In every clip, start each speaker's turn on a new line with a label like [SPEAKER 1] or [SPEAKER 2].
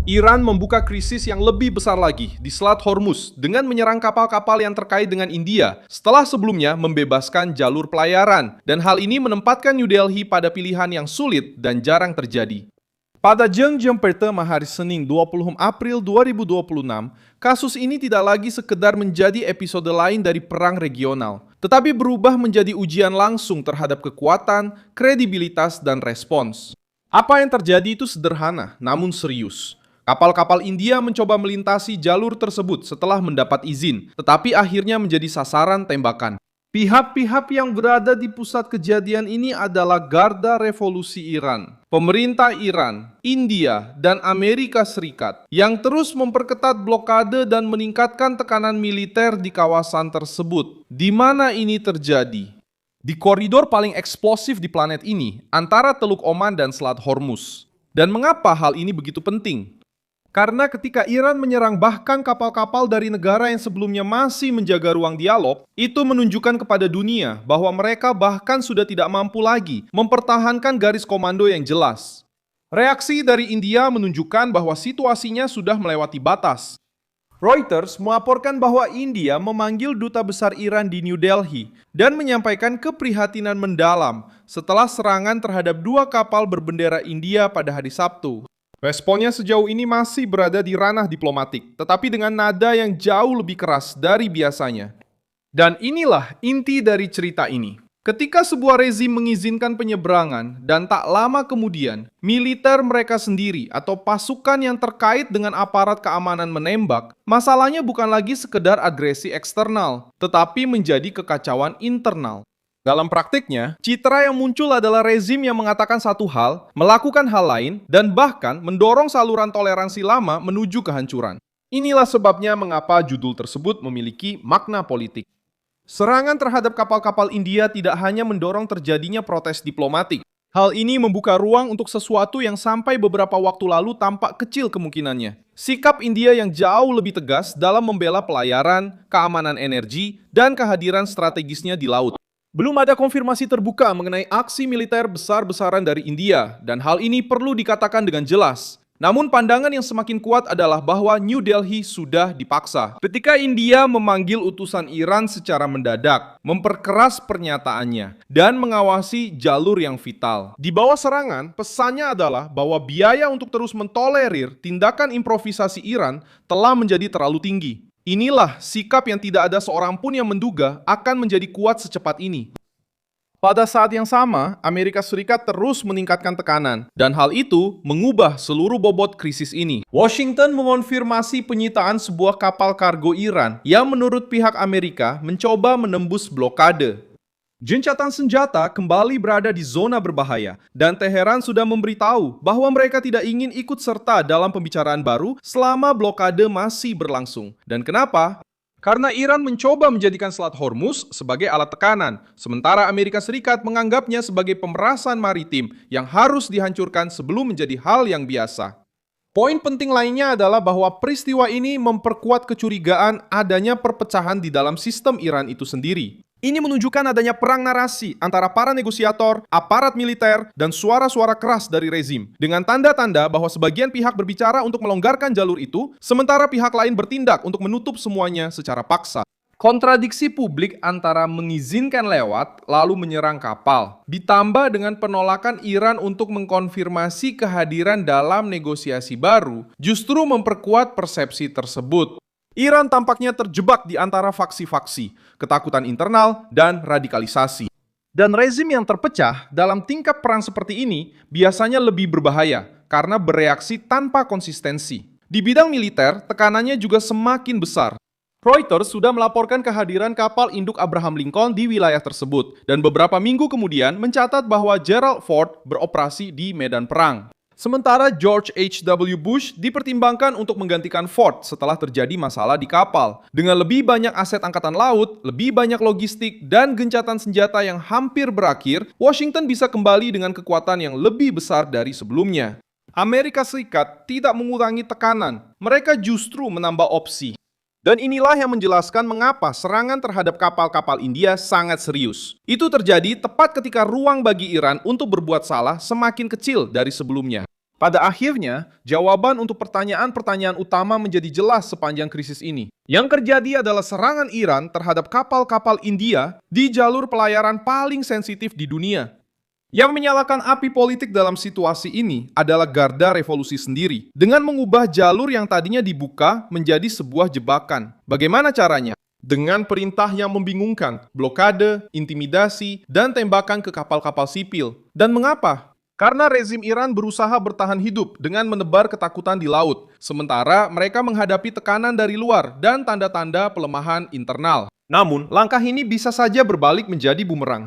[SPEAKER 1] Iran membuka krisis yang lebih besar lagi di Selat Hormuz dengan menyerang kapal-kapal yang terkait dengan India setelah sebelumnya membebaskan jalur pelayaran, dan hal ini menempatkan New Delhi pada pilihan yang sulit dan jarang terjadi. Pada jam-jam pertama hari Senin 20 April 2026, kasus ini tidak lagi sekedar menjadi episode lain dari perang regional, tetapi berubah menjadi ujian langsung terhadap kekuatan, kredibilitas, dan respons. Apa yang terjadi itu sederhana, namun serius. Kapal-kapal India mencoba melintasi jalur tersebut setelah mendapat izin, tetapi akhirnya menjadi sasaran tembakan. Pihak-pihak yang berada di pusat kejadian ini adalah Garda Revolusi Iran, pemerintah Iran, India, dan Amerika Serikat yang terus memperketat blokade dan meningkatkan tekanan militer di kawasan tersebut. Di mana ini terjadi? Di koridor paling eksplosif di planet ini, antara Teluk Oman dan Selat Hormuz. Dan mengapa hal ini begitu penting? Karena ketika Iran menyerang bahkan kapal-kapal dari negara yang sebelumnya masih menjaga ruang dialog, itu menunjukkan kepada dunia bahwa mereka bahkan sudah tidak mampu lagi mempertahankan garis komando yang jelas. Reaksi dari India menunjukkan bahwa situasinya sudah melewati batas. Reuters melaporkan bahwa India memanggil Duta Besar Iran di New Delhi dan menyampaikan keprihatinan mendalam setelah serangan terhadap 2 kapal berbendera India pada hari Sabtu. Responnya sejauh ini masih berada di ranah diplomatik, tetapi dengan nada yang jauh lebih keras dari biasanya. Dan inilah inti dari cerita ini. Ketika sebuah rezim mengizinkan penyeberangan dan tak lama kemudian, militer mereka sendiri atau pasukan yang terkait dengan aparat keamanan menembak, masalahnya bukan lagi sekedar agresi eksternal, tetapi menjadi kekacauan internal. Dalam praktiknya, citra yang muncul adalah rezim yang mengatakan satu hal, melakukan hal lain, dan bahkan mendorong saluran toleransi lama menuju kehancuran. Inilah sebabnya mengapa judul tersebut memiliki makna politik. Serangan terhadap kapal-kapal India tidak hanya mendorong terjadinya protes diplomatik. Hal ini membuka ruang untuk sesuatu yang sampai beberapa waktu lalu tampak kecil kemungkinannya. Sikap India yang jauh lebih tegas dalam membela pelayaran, keamanan energi, dan kehadiran strategisnya di laut. Belum ada konfirmasi terbuka mengenai aksi militer besar-besaran dari India, dan hal ini perlu dikatakan dengan jelas. Namun pandangan yang semakin kuat adalah bahwa New Delhi sudah dipaksa. Ketika India memanggil utusan Iran secara mendadak, memperkeras pernyataannya, dan mengawasi jalur yang vital. Di bawah serangan, pesannya adalah bahwa biaya untuk terus mentolerir tindakan improvisasi Iran telah menjadi terlalu tinggi. Inilah sikap yang tidak ada seorang pun yang menduga akan menjadi kuat secepat ini. Pada saat yang sama, Amerika Serikat terus meningkatkan tekanan, dan hal itu mengubah seluruh bobot krisis ini. Washington mengonfirmasi penyitaan sebuah kapal kargo Iran yang menurut pihak Amerika mencoba menembus blokade. Gencatan senjata kembali berada di zona berbahaya, dan Teheran sudah memberitahu bahwa mereka tidak ingin ikut serta dalam pembicaraan baru selama blokade masih berlangsung. Dan kenapa? Karena Iran mencoba menjadikan Selat Hormuz sebagai alat tekanan, sementara Amerika Serikat menganggapnya sebagai pemerasan maritim yang harus dihancurkan sebelum menjadi hal yang biasa. Poin penting lainnya adalah bahwa peristiwa ini memperkuat kecurigaan adanya perpecahan di dalam sistem Iran itu sendiri. Ini menunjukkan adanya perang narasi antara para negosiator, aparat militer, dan suara-suara keras dari rezim, dengan tanda-tanda bahwa sebagian pihak berbicara untuk melonggarkan jalur itu, sementara pihak lain bertindak untuk menutup semuanya secara paksa. Kontradiksi publik antara mengizinkan lewat lalu menyerang kapal, ditambah dengan penolakan Iran untuk mengkonfirmasi kehadiran dalam negosiasi baru, justru memperkuat persepsi tersebut. Iran tampaknya terjebak di antara faksi-faksi, ketakutan internal, dan radikalisasi. Dan rezim yang terpecah dalam tingkat perang seperti ini biasanya lebih berbahaya karena bereaksi tanpa konsistensi. Di bidang militer, tekanannya juga semakin besar. Reuters sudah melaporkan kehadiran kapal induk Abraham Lincoln di wilayah tersebut, dan beberapa minggu kemudian mencatat bahwa Gerald Ford beroperasi di medan perang. Sementara George H.W. Bush dipertimbangkan untuk menggantikan Ford setelah terjadi masalah di kapal. Dengan lebih banyak aset angkatan laut, lebih banyak logistik, dan gencatan senjata yang hampir berakhir, Washington bisa kembali dengan kekuatan yang lebih besar dari sebelumnya. Amerika Serikat tidak mengurangi tekanan, mereka justru menambah opsi. Dan inilah yang menjelaskan mengapa serangan terhadap kapal-kapal India sangat serius. Itu terjadi tepat ketika ruang bagi Iran untuk berbuat salah semakin kecil dari sebelumnya. Pada akhirnya, jawaban untuk pertanyaan-pertanyaan utama menjadi jelas sepanjang krisis ini. Yang terjadi adalah serangan Iran terhadap kapal-kapal India di jalur pelayaran paling sensitif di dunia. Yang menyalakan api politik dalam situasi ini adalah Garda Revolusi sendiri, dengan mengubah jalur yang tadinya dibuka menjadi sebuah jebakan. Bagaimana caranya? Dengan perintah yang membingungkan, blokade, intimidasi, dan tembakan ke kapal-kapal sipil. Dan mengapa? Karena rezim Iran berusaha bertahan hidup dengan menebar ketakutan di laut, sementara mereka menghadapi tekanan dari luar dan tanda-tanda pelemahan internal. Namun, langkah ini bisa saja berbalik menjadi bumerang.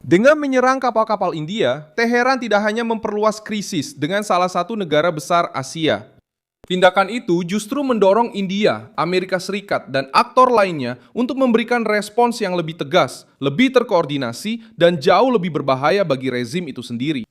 [SPEAKER 1] Dengan menyerang kapal-kapal India, Teheran tidak hanya memperluas krisis dengan salah satu negara besar Asia. Tindakan itu justru mendorong India, Amerika Serikat, dan aktor lainnya untuk memberikan respons yang lebih tegas, lebih terkoordinasi, dan jauh lebih berbahaya bagi rezim itu sendiri.